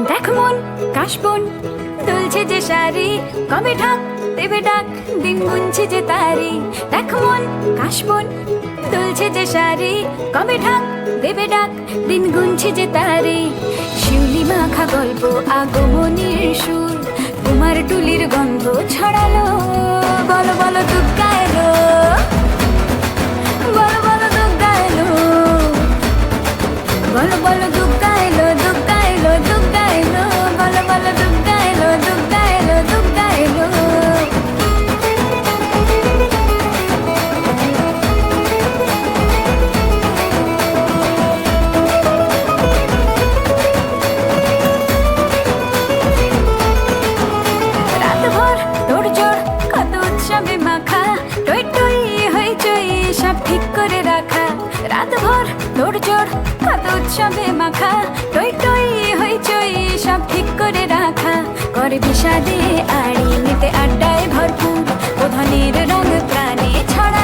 দেখ মন কাশবন দুলছে যে শাড়ি, কবে ঢাক দেবে ডাক, দিন গুনছে যে তারি। দেখ মন কাশবন দুলছে যে শাড়ি, কবে ঢাক দেবে ডাক, দিন গুনছে যে তারি। শিউলি মাখা গল্প আগমনীর সুর, তোমার টুলির গন্ধ ছড়ালো। বলো বলো দুর্গা এলো, বলো বলো দুর্গা এলো, বলো বলো দুর্গা এলো, দুর্গা এলো, দুর্গা এলো, বলো বলো দুর্গা এলো, দুর্গা এলো, দুর্গা এলো। রাতভর তোড়জোড় কত উৎসবে মাখা, টই টই হইচই সব ঠিক করে রাখা। রাতভর তোড়জোড় কত উৎসবে মাখা, টই টই হইচই সব ঠিক করে রাখা। করে বিষাদে আড়ি নিতে আড্ডায় ভরপুর, ও ধনের রঙ প্রাণে ছড়া।